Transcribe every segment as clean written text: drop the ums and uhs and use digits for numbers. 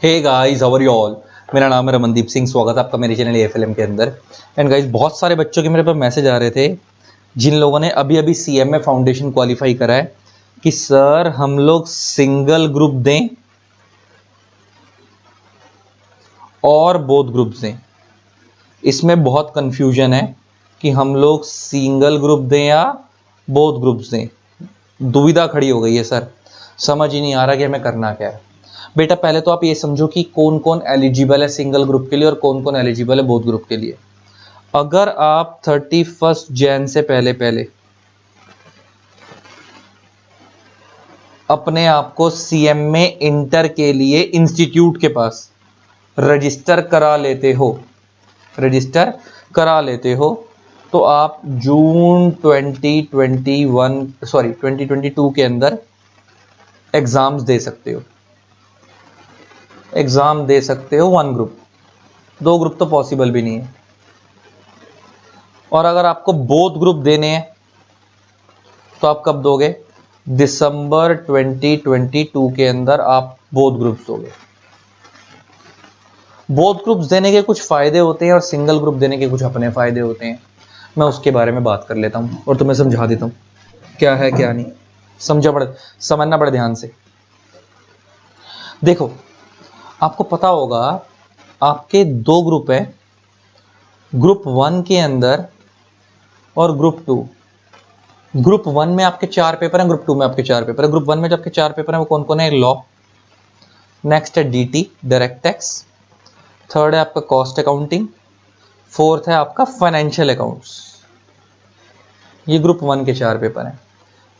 Hey guys, how are you all. मेरा नाम है रमनदीप सिंह। स्वागत है आपका मेरे चैनल एएफएलएम के अंदर। एंड गाइस, बहुत सारे बच्चों के मेरे पास मैसेज आ रहे थे जिन लोगों ने अभी अभी सीएमए फाउंडेशन क्वालिफाई करा है कि सर हम लोग सिंगल ग्रुप दें और बोथ ग्रुप दें। इसमें बहुत कंफ्यूजन है कि हम लोग सिंगल ग्रुप दें या बोथ ग्रुप्स दें। दुविधा खड़ी हो गई है सर, समझ ही नहीं आ रहा कि हमें करना क्या है। बेटा पहले तो आप ये समझो कि कौन कौन एलिजिबल है सिंगल ग्रुप के लिए और कौन कौन एलिजिबल है बोथ ग्रुप के लिए। अगर आप 31 जैन से पहले पहले अपने आप को सीएमए इंटर के लिए इंस्टीट्यूट के पास रजिस्टर करा लेते हो तो आप जून 2022 के अंदर एग्जाम्स दे सकते हो। वन ग्रुप, दो ग्रुप तो पॉसिबल भी नहीं है। और अगर आपको बोथ ग्रुप देने हैं तो आप कब दोगे? दिसंबर 2022 के अंदर आप बोथ ग्रुप्स दोगे। बोथ ग्रुप्स देने के कुछ फायदे होते हैं और सिंगल ग्रुप देने के कुछ अपने फायदे होते हैं। मैं उसके बारे में बात कर लेता हूं और तुम्हें समझा देता हूं क्या है क्या नहीं। समझना बड़े ध्यान से। देखो, आपको पता होगा आपके दो ग्रुप है, ग्रुप 1 के अंदर और ग्रुप 2। ग्रुप 1 में आपके 4 पेपर हैं, ग्रुप 2 में आपके 4 पेपर है। ग्रुप 1 में जो आपके 4 पेपर हैं वो कौन कौन है? लॉ, नेक्स्ट है डीटी डायरेक्ट टैक्स, थर्ड है आपका कॉस्ट अकाउंटिंग, फोर्थ है आपका फाइनेंशियल अकाउंट्स। ये ग्रुप 1 के 4 पेपर हैं।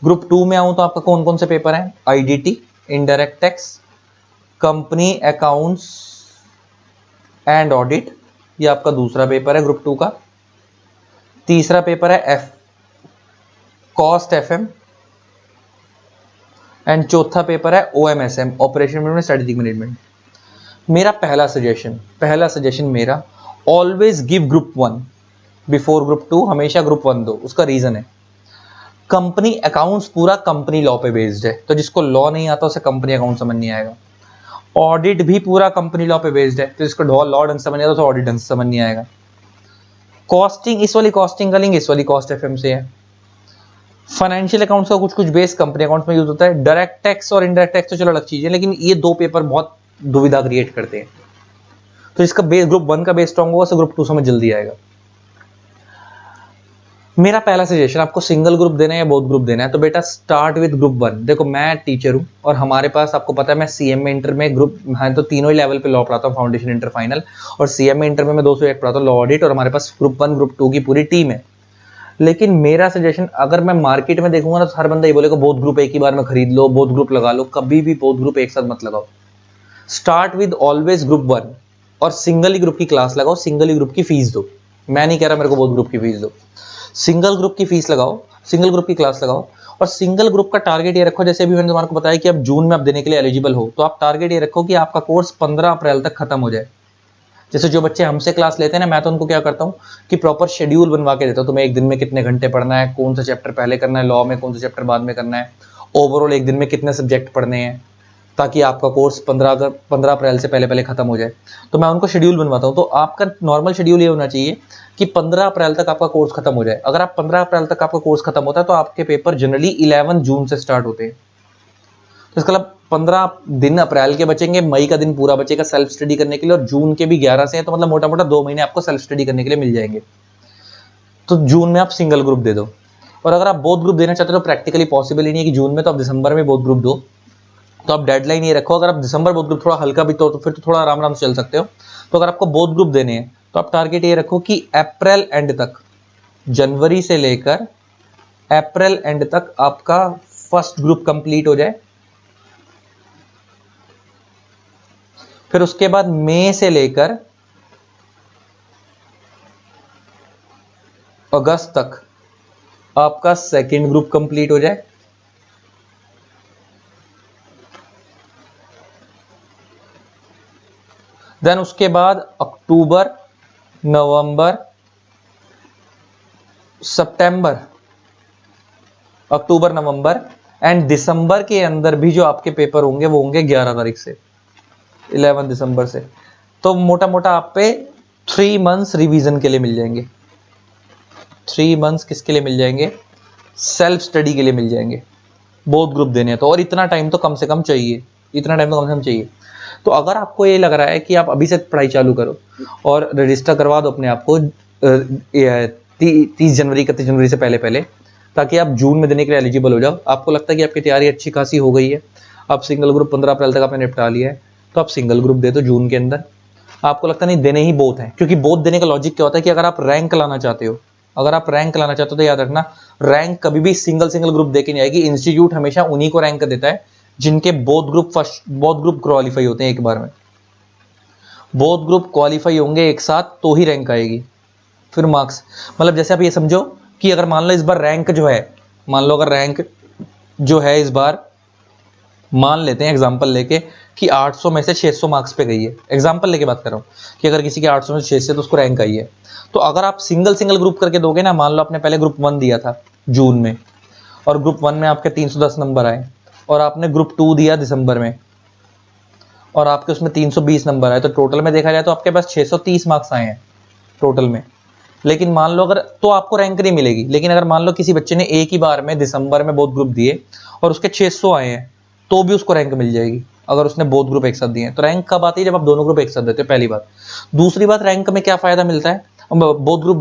ग्रुप 2 में आऊं तो आपका कौन कौन से पेपर हैं? IDT indirect tax, company accounts and audit, ये आपका दूसरा पेपर है ग्रुप 2 का। तीसरा पेपर है कॉस्ट एफएम एंड चौथा पेपर है ओएमएसएम, ऑपरेशन मैनेजमेंट स्ट्रेटेजिक मैनेजमेंट। मेरा पहला सजेशन मेरा, always give group 1 before group 2। हमेशा ग्रुप 1 दो। उसका रीजन है, कंपनी अकाउंट्स पूरा कंपनी लॉ पे बेस्ड है, तो जिसको लॉ नहीं आता उसे कंपनी अकाउंट समझ नहीं आएगा। ऑडिट भी पूरा कंपनी लॉ पे बेस्ड है, तो जिसको लॉ ढंग से समझ नहीं आता तो ऑडिट ढंग से समझ नहीं आएगा। कॉस्टिंग, इस वाली कॉस्टिंग का लिंक इस वाली कॉस्ट एफएम से है। फाइनेंशियल अकाउंट्स का कुछ कुछ बेस कंपनी अकाउंट्स में यूज होता है। डायरेक्ट टैक्स और इनडायरेक्ट टैक्स तो चलो अलग चीज है, लेकिन ये दो पेपर बहुत दुविधा क्रिएट करते हैं। तो इसका बेस ग्रुप 1 का बेस स्ट्रॉन्ग होगा तो ग्रुप 2 समझ जल्दी आएगा। मेरा पहला सजेशन, आपको सिंगल ग्रुप देना है या बोथ ग्रुप देना है, तो बेटा स्टार्ट विद ग्रुप 1। देखो, मैं टीचर हूं और हमारे पास आपको पता है मैं सीएमए इंटर में ग्रुप तो तीनों ही लेवल पे लॉ पढ़ाता हूं, फाउंडेशन, इंटर, फाइनल। और सीएमए इंटर में मैं 201 पढ़ाता हूं, लॉ ऑडिट। और हमारे पास ग्रुप 1 ग्रुप 2 की पूरी टीम है। लेकिन मेरा सजेशन, अगर मैं मार्केट में देखूंगा ना तो हर बंदा ये बोलेगा बोथ ग्रुप एक ही बार में खरीद लो, बोथ ग्रुप लगा लो। कभी भी बोथ ग्रुप एक साथ मत लगाओ। स्टार्ट विद ऑलवेज ग्रुप 1 और सिंगल ही ग्रुप की क्लास लगाओ, सिंगल ही ग्रुप की फीस दो। मैं नहीं कह रहा मेरे को बोथ ग्रुप की फीस दो, सिंगल ग्रुप की फीस लगाओ, सिंगल ग्रुप की क्लास लगाओ। और सिंगल ग्रुप का टारगेट ये रखो, जैसे अभी मैंने तुम्हारे को बताया कि अब जून में आप देने के लिए एलिजिबल हो, तो आप टारगेट ये रखो कि आपका कोर्स 15 अप्रैल तक खत्म हो जाए। जैसे जो बच्चे हमसे क्लास लेते हैं ना, मैं तो उनको क्या करता हूँ कि प्रॉपर शेड्यूल बनवा के देता हूँ। तुम्हें एक दिन में कितने घंटे पढ़ना है, कौन सा चैप्टर पहले करना है, लॉ में कौन सा चैप्टर बाद में करना है, ओवरऑल एक दिन में कितने सब्जेक्ट पढ़ने हैं, ताकि आपका कोर्स 15 अप्रैल से पहले पहले खत्म हो जाए। तो मैं उनको शेड्यूल बनवाता हूँ। तो आपका नॉर्मल शेड्यूल ये होना चाहिए कि 15 अप्रैल तक आपका कोर्स खत्म हो जाए। अगर आप 15 अप्रैल तक आपका कोर्स खत्म होता है तो आपके पेपर जनरली 11 जून से स्टार्ट होते हैं। तो इसका मतलब 15 दिन अप्रैल के बचेंगे, मई का दिन पूरा बचेगा सेल्फ स्टडी करने के लिए, और जून के भी 11 से है, तो मतलब मोटा मोटा 2 महीने आपको सेल्फ स्टडी करने के लिए मिल जाएंगे। तो जून में आप सिंगल ग्रुप दे दो। और अगर आप बोथ ग्रुप देना चाहते हो तो प्रैक्टिकली पॉसिबल ही नहीं है कि जून में, तो आप दिसंबर में बोथ ग्रुप दो। तो आप डेडलाइन ये रखो, अगर आप दिसंबर बोथ ग्रुप थोड़ा हल्का भी तो फिर तो थोड़ा आराम आराम से चल सकते हो। तो अगर आपको बोथ ग्रुप देने हैं तो आप टारगेट ये रखो कि अप्रैल एंड तक, जनवरी से लेकर अप्रैल एंड तक आपका फर्स्ट ग्रुप कंप्लीट हो जाए। फिर उसके बाद मई से लेकर अगस्त तक आपका सेकंड ग्रुप कंप्लीट हो जाए। देन उसके बाद अक्टूबर, नवंबर, सितंबर, अक्टूबर, नवंबर एंड दिसंबर के अंदर भी जो आपके पेपर होंगे वो होंगे 11 तारीख से। 11 दिसंबर से। तो मोटा मोटा आप पे 3 मंथ्स रिवीजन के लिए मिल जाएंगे। 3 मंथ्स किसके लिए मिल जाएंगे? सेल्फ स्टडी के लिए मिल जाएंगे, बोथ ग्रुप देने हैं तो। और इतना टाइम तो कम से कम चाहिए, इतना टाइम तो कम से कम चाहिए। तो अगर आपको ये लग रहा है कि आप अभी से पढ़ाई चालू करो और रजिस्टर करवा दो अपने आप को 30 जनवरी 31 जनवरी से पहले पहले, ताकि आप जून में देने के लिए एलिजिबल हो जाओ। आपको लगता है कि आपकी तैयारी अच्छी खासी हो गई है, आप सिंगल ग्रुप 15 अप्रैल तक आपने निपटा लिया है, तो आप सिंगल ग्रुप दे दो जून के अंदर। आपको लगता नहीं देने ही बोथ हैं, क्योंकि बोथ देने का लॉजिक क्या होता है कि अगर आप रैंक लाना चाहते हो, अगर आप रैंक लाना चाहते हो तो याद रखना, रैंक कभी भी सिंगल सिंगल ग्रुप देके नहीं आएगी। इंस्टीट्यूट हमेशा उन्हीं को रैंक देता है जिनके बोथ ग्रुप क्वालिफाई होते हैं एक बार में। बोथ ग्रुप क्वालिफाई होंगे एक साथ तो ही रैंक आएगी, फिर मार्क्स। मतलब जैसे आप ये समझो कि अगर मान लो इस बार रैंक जो है, मान लो अगर रैंक जो है इस बार, मान लेते हैं एग्जांपल लेके कि 800 में से 600 मार्क्स पे गई है, एग्जांपल लेके बात कर रहा हूँ कि अगर किसी के 800 में से 600 तो उसको रैंक आई है। तो अगर आप सिंगल सिंगल ग्रुप करके दोगे ना, मान लो आपने पहले ग्रुप 1 दिया था जून में, और ग्रुप 1 में आपके 310 नंबर आए, और आपने ग्रुप 2 दिया दिसंबर में और आपके उसमें 320 नंबर आए, तो टोटल में देखा जाए तो आपके पास 630 मार्क्स आए हैं टोटल में। लेकिन मान लो अगर, तो आपको रैंक नहीं मिलेगी। लेकिन अगर मान लो किसी बच्चे ने एक ही बार में दिसंबर में बोथ ग्रुप दिए और उसके 600 आए हैं, तो भी उसको रैंक मिल जाएगी अगर उसने बोथ ग्रुप एक साथ दिए हैं। तो रैंक कब आती है? जब आप दोनों ग्रुप एक साथ देते हो, पहली बात। दूसरी बात, रैंक में क्या फायदा मिलता है? बोथ ग्रुप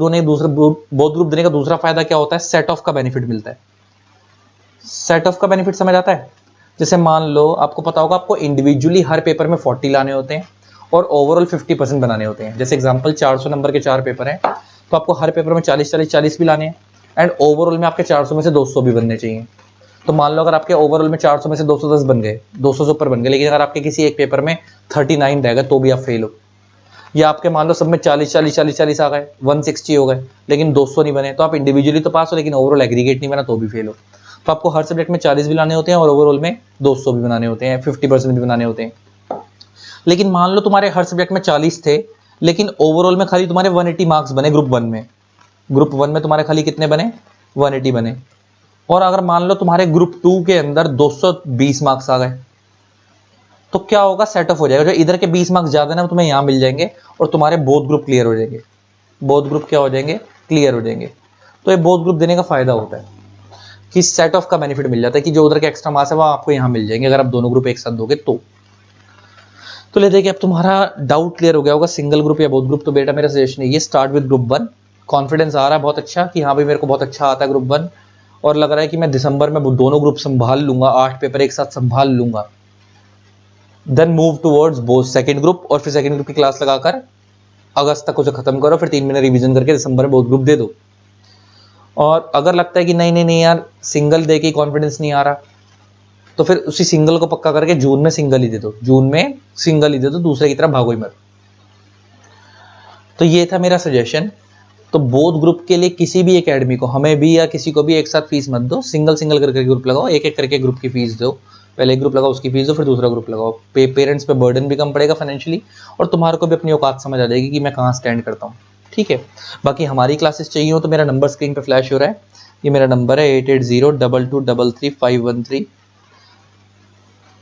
देने का दूसरा फायदा क्या होता है? सेट ऑफ का बेनिफिट मिलता है। सेट ऑफ का बेनिफिट समझ आता है? जैसे मान लो आपको पता होगा, आपको इंडिविजुअली हर पेपर में 40 लाने होते हैं और ओवरऑल 50% बनाने होते हैं। जैसे एग्जांपल 400 नंबर के 4 पेपर हैं, तो आपको हर पेपर में 40 भी लाने हैं, एंड ओवरऑल में आपके 400 में से 200 भी बनने चाहिए। तो मान लो अगर आपके ओवरऑल में 400 में से 210 बन गए, 200 से ऊपर बन गए, लेकिन अगर आपके किसी एक पेपर में 39 रह गए तो भी आप फेल हो। या आपके मान लो सब में 40 आ गए, 160 हो गए, लेकिन 200 नहीं बने, तो आप इंडिविजुअली तो पास हो लेकिन ओवरऑल एग्रीगेट नहीं बना तो भी फेल हो। तो आपको हर सब्जेक्ट में 40 भी लाने होते हैं और ओवरऑल में 200 भी बनाने होते हैं, 50% भी बनाने होते हैं। लेकिन मान लो तुम्हारे हर सब्जेक्ट में 40 थे, लेकिन ओवरऑल में खाली तुम्हारे 180 मार्क्स बने ग्रुप 1 में। ग्रुप 1 में तुम्हारे खाली कितने बने? 180 बने। और अगर मान लो तुम्हारे ग्रुप 2 के अंदर 220 मार्क्स आ गए, तो क्या होगा? सेट ऑफ हो जाएगा। जो इधर के 20 मार्क्स ज्यादा ना, वो तुम्हें यहां मिल जाएंगे और तुम्हारे बोथ ग्रुप क्लियर हो जाएंगे। बोथ ग्रुप क्या हो जाएंगे? क्लियर हो जाएंगे। तो ये बोथ ग्रुप देने का फायदा होता है कि सेट ऑफ का बेनिफिट मिल जाता है कि जो उधर के एक्स्ट्रा मार्क्स है वो आपको यहां मिल जाएंगे अगर आप दोनों ग्रुप एक साथ दोगे तो लेते हैं कि अब तुम्हारा डाउट क्लियर हो गया होगा सिंगल ग्रुप या बोथ ग्रुप। तो बेटा मेरा सजेशन ये, स्टार्ट विद ग्रुप 1। कॉन्फिडेंस आ रहा है बहुत अच्छा कि हाँ भाई मेरे को बहुत अच्छा आता है ग्रुप 1, और लग रहा है कि मैं दिसंबर में दोनों ग्रुप संभाल लूंगा, 8 पेपर एक साथ संभाल लूंगा। Then move towards both second group, और फिर सेकंड ग्रुप की क्लास लगाकर अगस्त तक उसे खत्म करो, फिर 3 महीने रिवीजन करके दिसंबर में बोथ ग्रुप दे दो। और अगर लगता है कि नहीं नहीं नहीं यार सिंगल दे के कॉन्फिडेंस नहीं आ रहा, तो फिर उसी सिंगल को पक्का करके जून में सिंगल ही दे दो, जून में सिंगल ही दे दो, दूसरे की तरफ भागो ही मत। तो ये था मेरा सजेशन। तो बोथ ग्रुप के लिए किसी भी एकेडमी को, हमें भी या किसी को भी एक साथ फीस मत दो, सिंगल सिंगल करके ग्रुप लगाओ, एक एक करके ग्रुप की फीस दो। पहले एक ग्रुप लगाओ उसकी फीस दो, फिर दूसरा ग्रुप लगाओ। पेरेंट्स पे बर्डन भी कम पड़ेगा फाइनेंशियली, और तुम्हारे को भी अपनी औकात समझ आ जाएगी कि मैं कहाँ स्टैंड करता हूँ। ठीक है। बाकी हमारी क्लासेस चाहिए हो तो मेरा नंबर स्क्रीन पे फ्लैश हो रहा है, ये मेरा नंबर है 8802233513।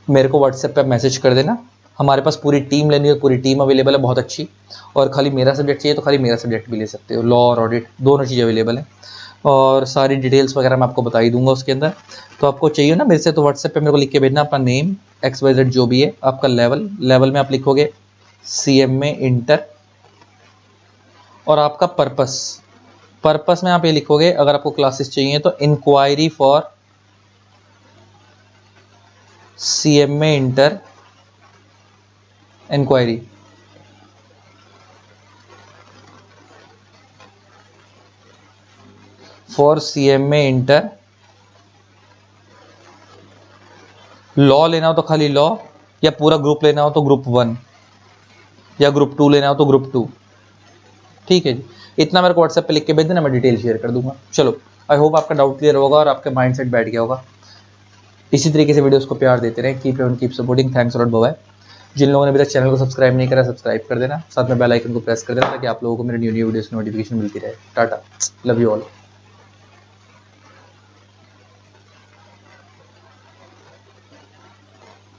मेरे को व्हाट्सएप पे मैसेज कर देना। हमारे पास पूरी टीम लेनी हो, पूरी टीम अवेलेबल है बहुत अच्छी। और खाली मेरा सब्जेक्ट चाहिए तो खाली मेरा सब्जेक्ट भी ले सकते हो, लॉ और ऑडिट दोनों चीज़ अवेलेबल है। और सारी डिटेल्स वगैरह मैं आपको बता ही दूंगा उसके अंदर। तो आपको चाहिए ना मेरे से, तो व्हाट्सएप पे मेरे को लिख के भेजना अपना नेम XYZ जो भी है, आपका लेवल में आप लिखोगे CMA इंटर, और आपका पर्पस में आप ये लिखोगे, अगर आपको क्लासेस चाहिए तो enquiry for CMA inter enquiry. For CMA inter law लेना हो तो खाली लॉ, या पूरा ग्रुप लेना हो तो ग्रुप 1, या ग्रुप 2 लेना हो तो ग्रुप 2। ठीक है जी, इतना मेरे को व्हाट्सएप पे लिख के भेज देना, मैं डिटेल शेयर कर दूंगा। चलो, आई होप आपका डाउट क्लियर होगा और आपका माइंडसेट बैठ गया होगा। इसी तरीके से वीडियोस को प्यार देते रहें। Keep supporting. Thanks a lot, bye. जिन लोगों ने अभी तक चैनल को सब्सक्राइब नहीं करा, सब्सक्राइब कर देना, साथ में बेल आइकन को प्रेस कर देना ताकि आप लोगों को मेरे न्यू वीडियोस की नोटिफिकेशन मिलती रहे। Tata, love you all.